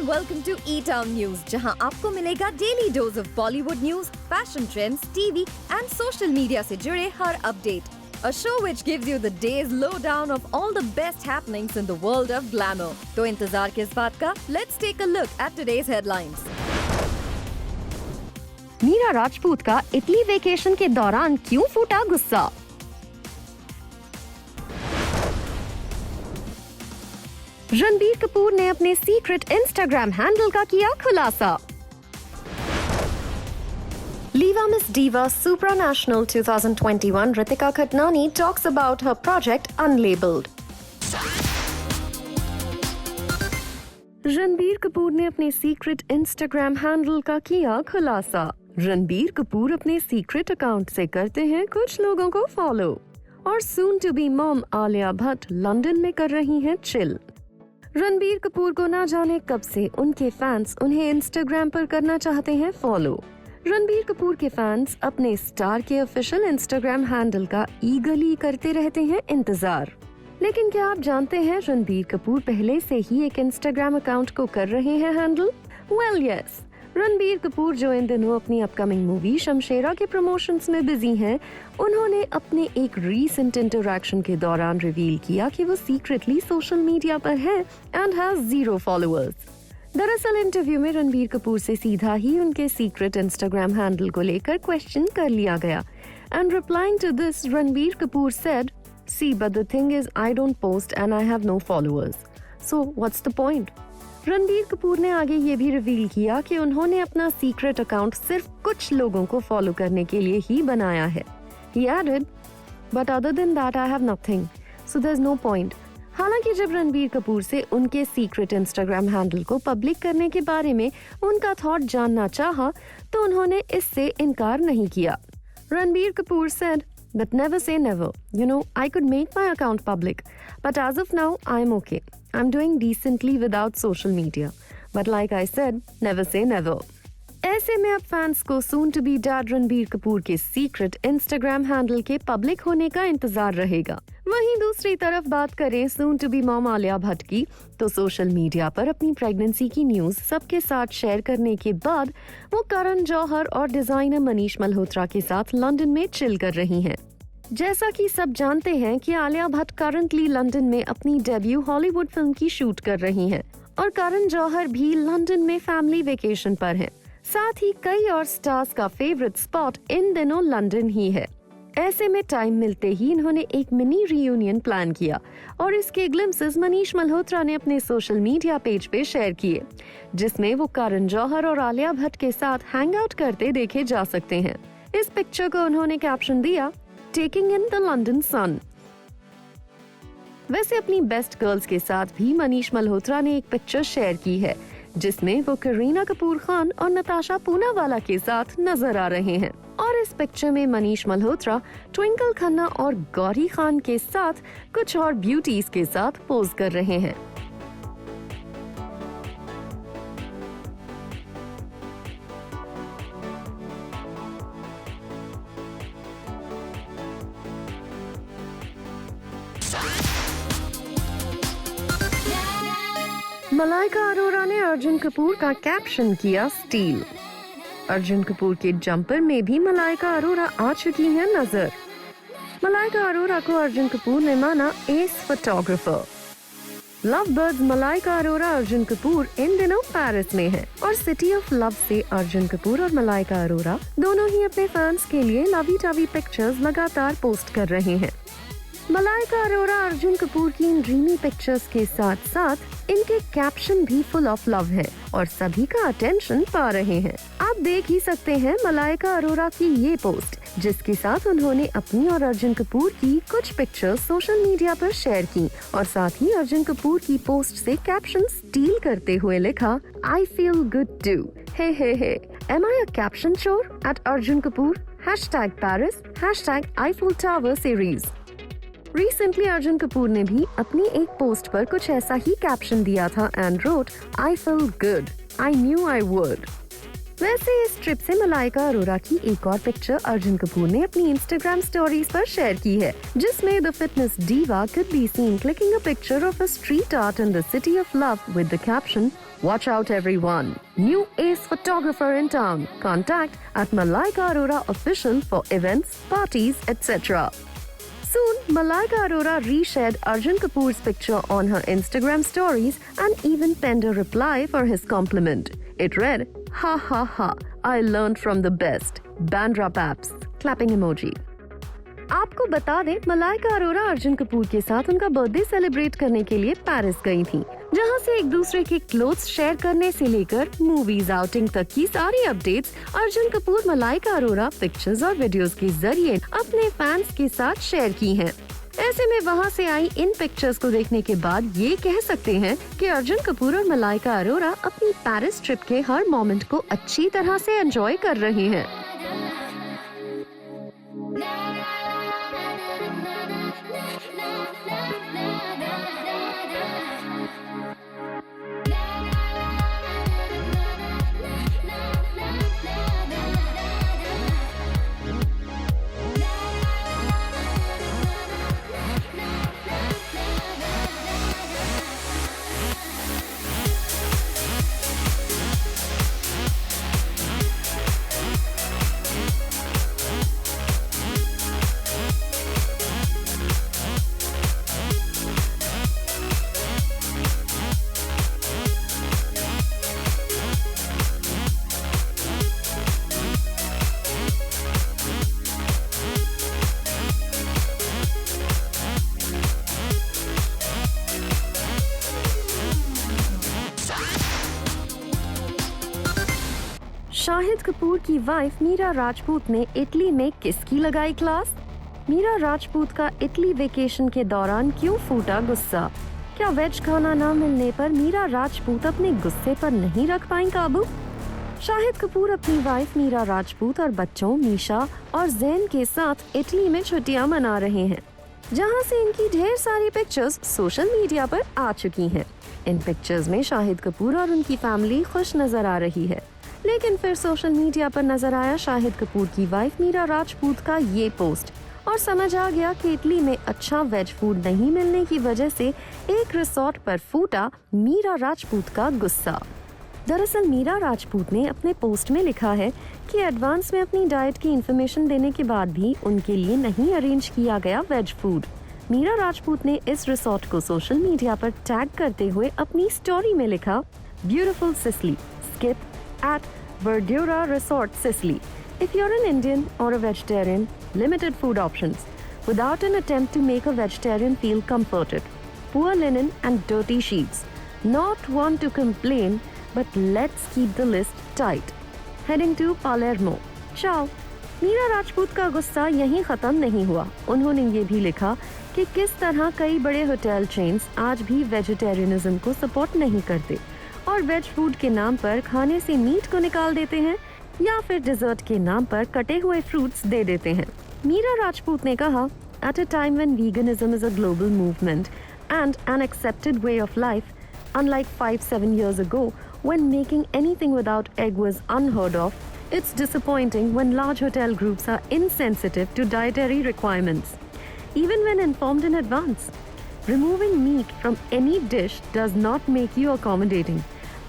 welcome to E-Town News, जहां आपको मिलेगा daily dose of Bollywood news, fashion trends, TV and social media से जुड़े हर update. A show which gives you the day's lowdown of all the best happenings in the world of glamour. तो इंतजार किस बात का? Let's take a look at today's headlines. Meera Rajput का Italy vacation के दौरान क्यों फूटा गुस्सा? रणबीर कपूर ने अपने सीक्रेट इंस्टाग्राम हैंडल का किया खुलासा. Liva Miss Diva Supranational 2021 Ritika Khatnani talks about her project Unlabeled. Ranbir Kapoor ने अपने सीक्रेट इंस्टाग्राम हैंडल का किया खुलासा. रणबीर कपूर अपने सीक्रेट अकाउंट से करते हैं कुछ लोगों को फॉलो और soon to be mom Alia Bhatt London में कर रही हैं चिल. रणबीर कपूर को ना जाने कब से उनके फैंस उन्हें इंस्टाग्राम पर करना चाहते हैं फॉलो. रणबीर कपूर के फैंस अपने स्टार के ऑफिशियल इंस्टाग्राम हैंडल का ईगरली करते रहते हैं इंतजार. लेकिन क्या आप जानते हैं रणबीर कपूर पहले से ही एक इंस्टाग्राम अकाउंट को कर रहे हैं handle? Well yes, Ranbir Kapoor जो इन दिनों अपनी अपकमिंग मूवी शमशेरा के प्रमोशंस में बिजी हैं, उन्होंने अपने एक रीसेंट इंटरैक्शन के दौरान रिवील किया कि वो सीक्रेटली सोशल मीडिया पर हैं एंड हैज 0 फॉलोअर्स. दरअसल इंटरव्यू में रणबीर कपूर से सीधा ही उनके सीक्रेट इंस्टाग्राम हैंडल को लेकर क्वेश्चन कर लिया गया. And replying to this Ranbir Kapoor said, "See, but the thing is I don't post and I have no followers. So what's the point?" Ranbir Kapoor ने आगे ये भी रिवील किया कि उन्होंने अपना सीक्रेट अकाउंट सिर्फ कुछ लोगों को फॉलो करने के लिए ही बनाया है. He added, "But other than that I have nothing. So there's no point." हालांकि जब रणबीर कपूर से उनके सीक्रेट इंस्टाग्राम हैंडल को पब्लिक करने के बारे में उनका थॉट जानना चाहा, तो उन्होंने इससे इनकार नहीं किया. Ranbir Kapoor said, "But never say never. You know, I could make my account public. But as of now, I'm okay. I'm doing decently without social media. But like I said, never say never." ऐसे में अब fans को soon to be dad Ranbir Kapoor के secret Instagram handle के public होने का इंतजार रहेगा. वहीं दूसरी तरफ बात करें soon to be mom Alia Bhatt की, तो सोशल मीडिया पर अपनी प्रेगनेंसी की न्यूज सबके साथ शेयर करने के बाद वो करण जौहर और डिजाइनर मनीष मल्होत्रा के साथ लंदन में चिल कर रही हैं. जैसा कि सब जानते हैं कि आलिया भट्ट करंटली लंदन में अपनी डेब्यू हॉलीवुड फिल्म की शूट कर रही हैं और करण जौहर भी लंदन में फैमिली वेकेशन पर हैं. साथ ही कई और स्टार्स का फेवरेट स्पॉट इन दिनों लंदन ही है. ऐसे में टाइम मिलते ही इन्होंने एक मिनी रियूनियन प्लान किया और इसके ग्लिम्सेस मनीष मल्होत्रा ने अपने सोशल मीडिया पेज पे शेयर किए, जिसमें वो करण जौहर और आलिया भट्ट के साथ हैंग आउट करते देखे जा सकते हैं. इस पिक्चर को उन्होंने कैप्शन दिया, "टेकिंग इन द लंदन सन." वैसे अपनी बेस्ट गर्ल्स के साथ भी मनीष मल्होत्रा ने एक पिक्चर शेयर की है, जिसमें वो करीना कपूर खान और नताशा पूनावाला के साथ नजर आ रहे हैं. और इस पिक्चर में मनीष मल्होत्रा ट्विंकल खन्ना और गौरी खान के साथ कुछ और ब्यूटीज के साथ पोज कर रहे हैं. मलाइका अरोरा ने अर्जुन कपूर का कैप्शन किया स्टील. अर्जुन कपूर के जंपर में भी मलाइका अरोरा आ चुकी हैं नजर. मलाइका अरोरा को अर्जुन कपूर ने माना as photographer. Love birds Malaika Arora Arjun Kapoor इन दिनों पेरिस में हैं और सिटी ऑफ लव से अर्जुन कपूर और मलाइका अरोरा दोनों ही अपने फैंस के लिए लवी टवी पिक्चर्स लगातार पोस्ट कर रहे हैं. मलाइका अरोरा अर्जुन कपूर की इन ड्रीमी पिक्चर्स के साथ साथ इनके कैप्शन भी फुल ऑफ लव है और सभी का अटेंशन पा रहे हैं. आप देख ही सकते हैं मलाइका अरोरा की ये पोस्ट, जिसके साथ उन्होंने अपनी और अर्जुन कपूर की कुछ पिक्चर्स सोशल मीडिया पर शेयर की और साथ ही अर्जुन कपूर की पोस्ट से कैप्शन स्टील करते हुए लिखा, "I feel good too. Hey hey hey. Am I a caption chore at Arjun Kapoor? #Paris. #Eiffel Tower series." Recently Arjun Kapoor ने भी अपनी एक पोस्ट पर कुछ ऐसा ही कैप्शन दिया था and wrote, "I feel good. I knew I would." वैसे इस ट्रिप से मलाइका अरोरा की एक और पिक्चर अर्जुन कपूर ने अपनी इंस्टाग्राम स्टोरीज पर शेयर की है, जिसमें the fitness diva could be seen clicking a picture of a street art in the city of love with the caption, "Watch out everyone, new ace photographer in town. Contact at Malaika Arora official for events, parties, etc." Soon, Malaika Arora reshared Arjun Kapoor's picture on her Instagram stories and even penned a reply for his compliment. It read, "Ha ha ha, I learned from the best. Bandra paps, clapping emoji." आपको बता दें, मलाइका अरोरा अर्जुन कपूर के साथ उनका birthday celebrate करने के लिए Paris गई थी, जहां से एक दूसरे के क्लोथ्स शेयर करने से लेकर मूवीज आउटिंग तक की सारी अपडेट्स अर्जुन कपूर मलाइका अरोरा पिक्चर्स और वीडियोस के जरिए अपने फैंस के साथ शेयर की हैं। ऐसे में वहां से आई इन पिक्चर्स को देखने के बाद ये कह सकते हैं कि अर्जुन कपूर और मलाइका अरोरा अपनी पेरिस ट्रिप के हर मोमेंट को अच्छी तरह से एंजॉय कर रहे हैं। शाहिद कपूर की वाइफ मीरा राजपूत ने इटली में किसकी लगाई क्लास? मीरा राजपूत का इटली वेकेशन के दौरान क्यों फूटा गुस्सा? क्या वेज खाना न मिलने पर मीरा राजपूत अपने गुस्से पर नहीं रख पाई काबू? शाहिद कपूर अपनी वाइफ मीरा राजपूत और बच्चों मीशा और जैन के साथ इटली में छुट्टियां मना रहे हैं, जहां से इनकी ढेर सारी पिक्चर्स सोशल मीडिया पर आ चुकी हैं। इन पिक्चर्स में शाहिद कपूर और उनकी फैमिली खुश नजर आ रही है, लेकिन फिर सोशल मीडिया पर नजर आया शाहिद कपूर की वाइफ मीरा राजपूत का ये पोस्ट और समझ आ गया कि इटली में अच्छा वेज फूड नहीं मिलने की वजह से एक रिसोर्ट पर फूटा मीरा राजपूत का गुस्सा। दरअसल मीरा राजपूत ने अपने पोस्ट में लिखा है कि एडवांस में अपनी डाइट की इंफॉर्मेशन देने के बाद भी उनके लिए नहीं अरेंज किया गया वेज फूड। मीरा राजपूत ने इस रिसोर्ट को सोशल मीडिया पर टैग करते हुए अपनी स्टोरी में लिखा, "beautiful Sicily, skip at Verdura Resort Sicily. If you're an Indian or a vegetarian, limited food options, without an attempt to make a vegetarian feel comforted. Poor linen and dirty sheets. Not one to complain, but let's keep the list tight. Heading to Palermo. Ciao." Meera Rajput का गुस्सा यहीं खत्म नहीं हुआ। उन्होंने ये भी लिखा कि किस तरह कई बड़े होटल चेन्स आज भी वेजिटेरियनिज्म को सपोर्ट नहीं करते और वेज फूड के नाम पर खाने से मीट को निकाल देते हैं या फिर डिजर्ट के नाम पर कटे हुए फ्रूट्स दे देते हैं। मीरा राजपूत ने कहा, "At a time when veganism is a global movement and an accepted way of life, unlike 5-7 years ago when making anything without egg was unheard of, it's disappointing when large hotel groups are insensitive to dietary requirements, even when informed in advance. Removing meat from any dish does not make you accommodating.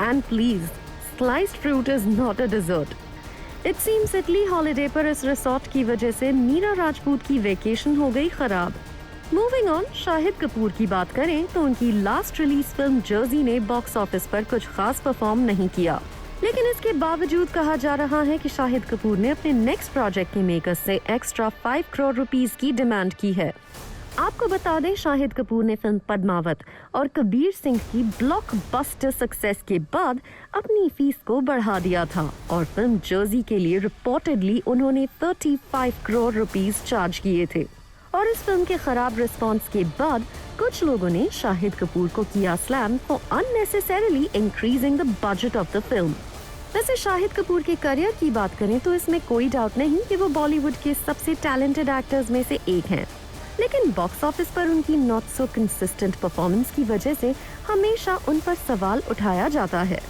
And please, sliced fruit is not a dessert." It seems Italy holiday पर इस resort की वजह से मीरा राजपूत की vacation हो गई खराब। Moving on, Shahid Kapoor की बात करें तो उनकी लास्ट रिलीज फिल्म जर्सी ने बॉक्स ऑफिस पर कुछ खास परफॉर्म नहीं किया, लेकिन इसके बावजूद कहा जा रहा है कि शाहिद कपूर ने अपने नेक्स्ट प्रोजेक्ट के मेकर्स से एक्स्ट्रा 5 करोड़ रुपीस की डिमांड की है। आपको बता दें, शाहिद कपूर ने फिल्म पद्मावत और कबीर सिंह की ब्लॉकबस्टर सक्सेस के बाद अपनी फीस को बढ़ा दिया था और फिल्म जर्सी के लिए रिपोर्टेडली उन्होंने 35 करोड़ रुपीस चार्ज किए थे। और इस फिल्म के खराब रिस्पांस के बाद कुछ लोगों ने शाहिद कपूर को किया slam for unnecessarily increasing the budget of the film. वैसे शाहिद कपूर के करियर की बात करें तो इसमें कोई डाउट नहीं कि वो बॉलीवुड के सबसे टैलेंटेड एक्टर्स में से एक हैं, लेकिन बॉक्स ऑफिस पर उनकी नॉट सो कंसिस्टेंट परफॉर्मेंस की वजह से हमेशा उन पर सवाल उठाया जाता है।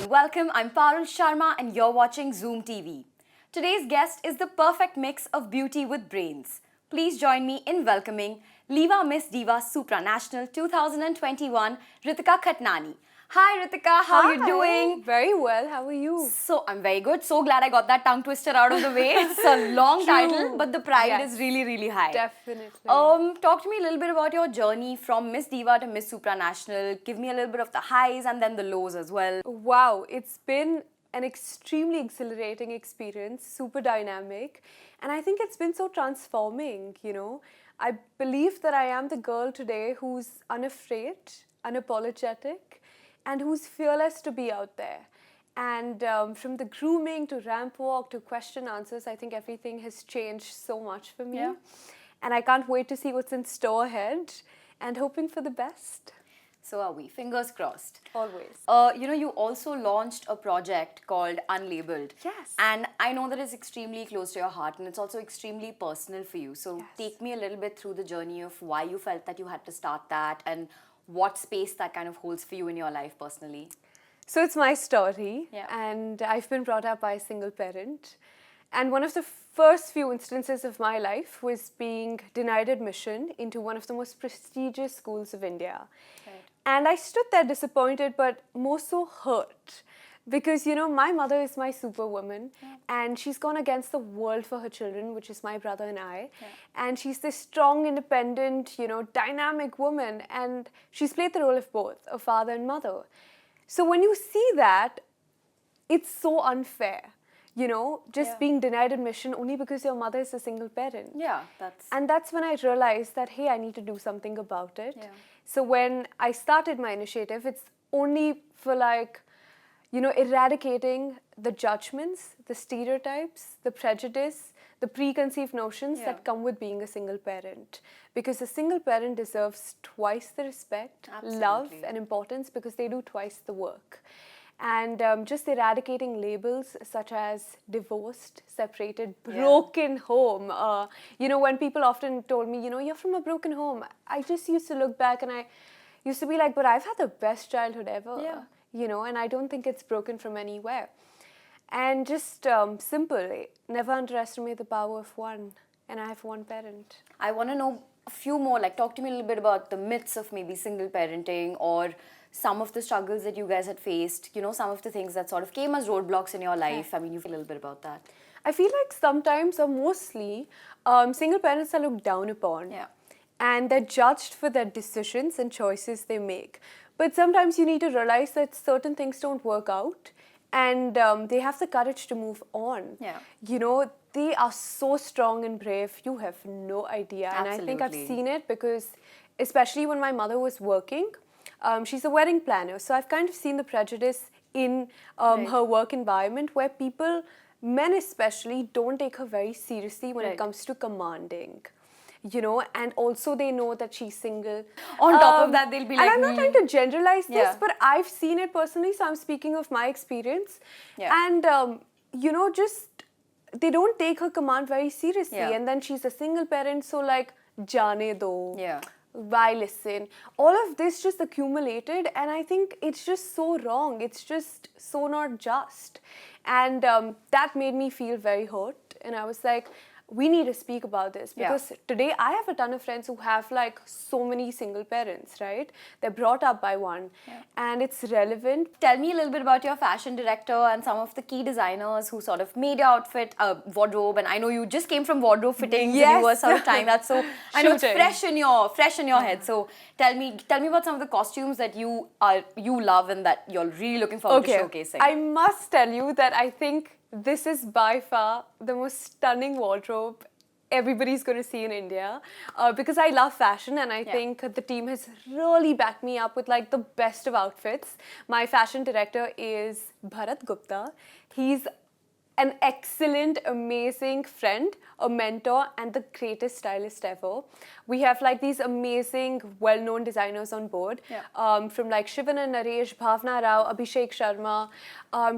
everyone, welcome. I'm Parul Sharma and you're watching Zoom TV. Today's guest is the perfect mix of beauty with brains. Please join me in welcoming Liva Miss Diva Supranational 2021, Ritika Khatnani. Hi Ritika, how are you doing? Very well, how are you? So, I'm very good. So glad I got that tongue twister out of the way. It's a long title, but the pride is really, really high. Definitely. Talk to me a little bit about your journey from Miss Diva to Miss Supranational. Give me a little bit of the highs and then the lows as well. Wow, it's been an extremely exhilarating experience, super dynamic, and I think it's been so transforming, you know. I believe that I am the girl today who's unafraid, unapologetic, and who's fearless to be out there. And from the grooming to ramp walk to question answers, I think everything has changed so much for me. Yeah. And I can't wait to see what's in store ahead and hoping for the best. So are we. Fingers crossed. Always. You also launched a project called Unlabeled. Yes. And I know that it's extremely close to your heart and it's also extremely personal for you. So Yes. take me a little bit through the journey of why you felt that you had to start that and what space that kind of holds for you in your life personally. So it's my story, Yeah. and I've been brought up by a single parent. And one of the first few instances of my life was being denied admission into one of the most prestigious schools of India. Right. And I stood there disappointed, but more so hurt. Because, you know, my mother is my superwoman, and she's gone against the world for her children, which is my brother and I. Yeah. And she's this strong, independent, you know, dynamic woman, and she's played the role of both, a father and mother. So when you see that, it's so unfair, you know, just being denied admission only because your mother is a single parent. Yeah, that's... And that's when I realized that, hey, I need to do something about it. Yeah. So when I started my initiative, it's only for like, you know, eradicating the judgments, the stereotypes, the prejudice, the preconceived notions that come with being a single parent. Because a single parent deserves twice the respect, love, Absolutely. and importance because they do twice the work. And just eradicating labels such as divorced, separated, broken home. You know, when people often told me, you know, you're from a broken home, I just used to look back and I used to be like, but I've had the best childhood ever. Yeah. You know, and I don't think it's broken from anywhere. And just simply, never underestimate the power of one. And I have one parent. I want to know a few more, like talk to me a little bit about the myths of maybe single parenting or some of the struggles that you guys had faced, you know, some of the things that sort of came as roadblocks in your life. I mean, you feel a little bit about that. I feel like sometimes or mostly, single parents are looked down upon. Yeah. And they're judged for their decisions and choices they make. But sometimes you need to realize that certain things don't work out and they have the courage to move on. Yeah. You know, they are so strong and brave, you have no idea. And I think I've Absolutely. seen it because, especially when my mother was working, she's a wedding planner. So I've kind of seen the prejudice in her work environment where people, men especially, don't take her very seriously when it comes to commanding. You know, and also they know that she's single. On top of that, they'll be like, and I'm not trying to generalize this, Yeah. but I've seen it personally, so I'm speaking of my experience. Yeah. And, you know, just, they don't take her command very seriously. Yeah. And then she's a single parent, so like, jaane do. Yeah. Why listen? All of this just accumulated, and I think it's just so wrong. It's just so not just. And that made me feel very hurt. And I was like, we need to speak about this because today I have a ton of friends who have like so many single parents, right? They're brought up by one and it's relevant. Tell me a little bit about your fashion director and some of the key designers who sort of made your outfit, wardrobe, and I know you just came from wardrobe fittings and you were sort of tying that, so I know it's Shooting. fresh in your head. So tell me about some of the costumes that you love and that you're really looking forward to showcasing. I must tell you that I think this is by far the most stunning wardrobe everybody's going to see in India because I love fashion and I think the team has really backed me up with like the best of outfits. My fashion director is Bharat Gupta. He's an excellent, amazing friend, a mentor, and the greatest stylist ever. We have like these amazing, well-known designers on board, from like Shivana Naresh, Bhavna Rao, Abhishek Sharma,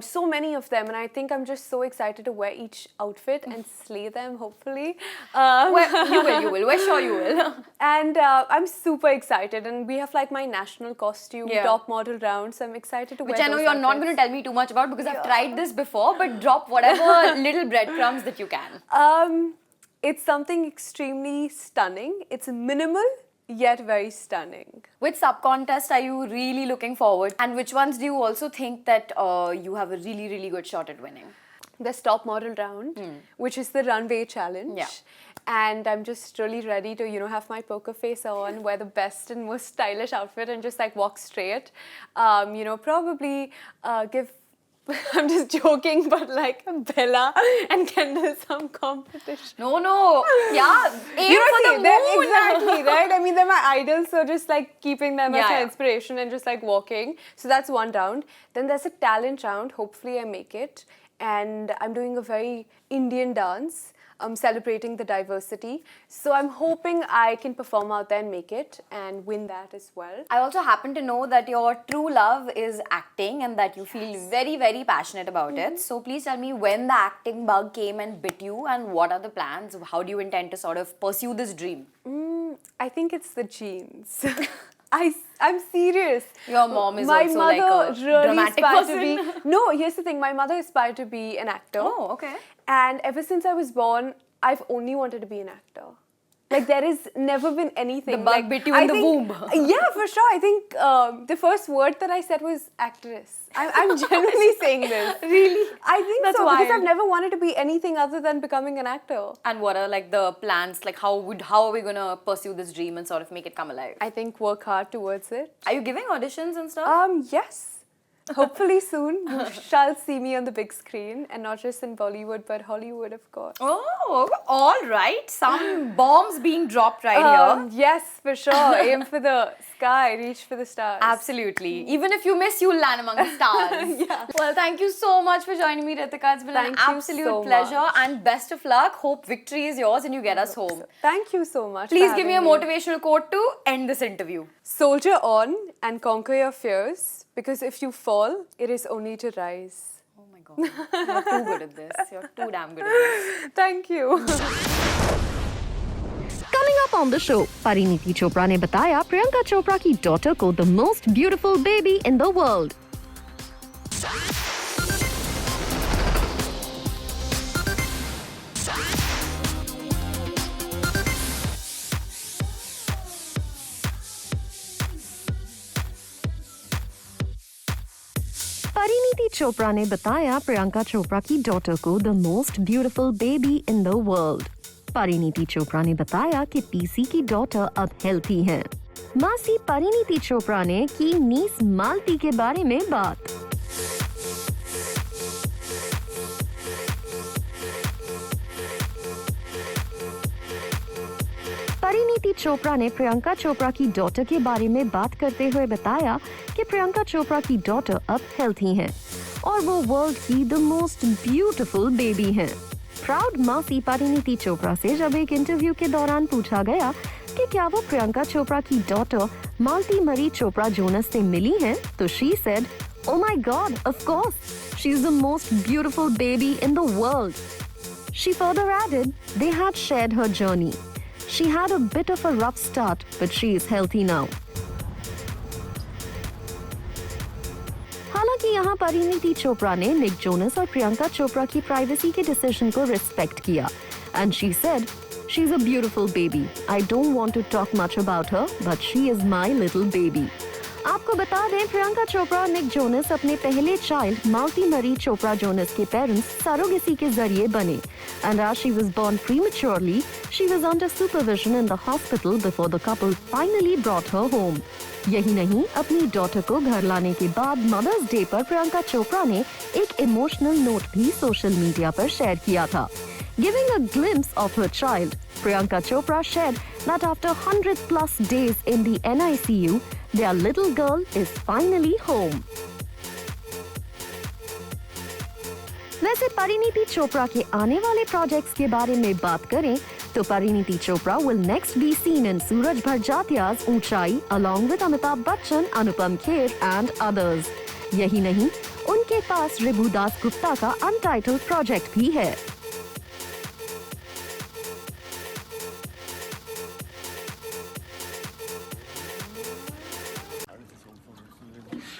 so many of them, and I think I'm just so excited to wear each outfit and slay them, hopefully. You will. We're sure you will. And I'm super excited, and we have like my national costume, top model round, so I'm excited to wear Which I know those you're not outfits. going to tell me too much about because I've tried this before, but drop whatever little breadcrumbs that you can. It's something extremely stunning. It's minimal, yet very stunning. Which sub-contest are you really looking forward? And which ones do you also think that you have a really, really good shot at winning? The top model round, which is the runway challenge. Yeah. And I'm just really ready to, have my poker face on, wear the best and most stylish outfit and just like walk straight. Probably give, I'm just joking, but like Bella and Kendall some competition. No. Yeah. Aim for the moon. Exactly, right? I mean, they're my idols, so just like keeping them as my Yeah. inspiration and just like walking. So that's one round. Then there's a talent round. Hopefully I make it. And I'm doing a very Indian dance, celebrating the diversity. So I'm hoping I can perform out there and make it and win that as well. I also happen to know that your true love is acting and that you feel very, very passionate about it. So please tell me when the acting bug came and bit you and what are the plans? How do you intend to sort of pursue this dream? I think it's the genes. I'm serious. Your mom is my also mother like a really dramatic aspired person. to be. No, here's the thing. My mother aspired to be an actor. Oh, okay. And ever since I was born, I've only wanted to be an actor. Like, there has never been anything. The bug like, bit you in the womb. Yeah, for sure. I think the first word that I said was actress. I'm genuinely saying this. Really? I think That's so, wild. because I've never wanted to be anything other than becoming an actor. And what are like the plans? Like how are we gonna pursue this dream and sort of make it come alive? I think work hard towards it. Are you giving auditions and stuff? Yes. Hopefully soon you shall see me on the big screen, and not just in Bollywood but Hollywood, of course. Oh, all right. Some bombs being dropped right here. Yes, for sure. Aim for the sky, reach for the stars. Absolutely. Even if you miss, you'll land among the stars. Yeah. Well, thank you so much for joining me, Ritika. It's been Thank an you absolute so pleasure much. and best of luck. Hope victory is yours and you get us home. Thank you so much. Please for give me a having motivational quote to end this interview. Soldier on and conquer your fears, because if you fall, it is only to rise. Oh my God. You're too good at this. You're too damn good at this. Thank you. Coming up on the show, Pariniti Chopra ने बताया प्रियंका चोपड़ा की daughter को the most beautiful baby in the world. Parineeti Chopra ने बताया प्रियंका चोपड़ा की daughter को the most beautiful baby in the world. Parineeti Chopra ने बताया कि पीसी की डॉटर अब हेल्थी हैं. मासी परिणीति चोपड़ा ने की नीस मालती के बारे में बात. परिणीति चोपड़ा ने प्रियंका चोपड़ा की डॉटर के बारे में बात करते हुए बताया कि प्रियंका चोपड़ा की डॉटर अब हेल्थी हैं और वो वर्ल्ड की द मोस्ट ब्यूटीफुल बेबी हैं. प्राउड मासी परिणीति चोपड़ा से जब एक इंटरव्यू के दौरान पूछा गया कि क्या वो प्रियंका चोपड़ा की डॉटर मालती मरी चोपड़ा जोनस से मिली हैं, तो she said, "Oh my God, of course, she is the most beautiful baby in the world." She further added, they had shared her journey. She had a bit of a rough start, but she is healthy now. हालांकि यहाँ परिणीति चोपड़ा ने Nick Jonas और प्रियंका चोपड़ा की privacy के decision को respect किया. And she said, "She's a beautiful baby. I don't want to talk much about her, but she is my little baby." आपको बता दें, प्रियंका चोपड़ा और निक जोनस अपने पहले चाइल्ड मालती मरी चोपड़ा जोनस के पेरेंट्स सरोगेसी के जरिए बने. And as she was born prematurely, she was under supervision in the hospital before the couple finally brought her home. यही नहीं, अपनी डॉटर को घर लाने के बाद मदर्स डे पर प्रियंका चोपड़ा ने एक इमोशनल नोट भी सोशल मीडिया पर शेयर किया था. Giving a glimpse of her child, Priyanka Chopra shared that after 100 plus days in the NICU, their little girl is finally home. वैसे परिणीति चोपड़ा के आने वाले प्रोजेक्ट्स के बारे में बात करें तो Parineeti Chopra will next be seen in सूरज भर जातियाज ऊंचाई along with Amitabh Bachchan, Anupam Kher and others. यही नहीं, उनके पास ऋभु दास गुप्ता का अनटाइटल्ड प्रोजेक्ट भी है.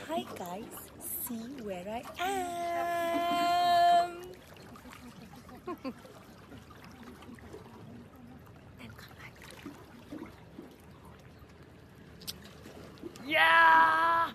Hi guys, see where I am. Then come back. Yeah!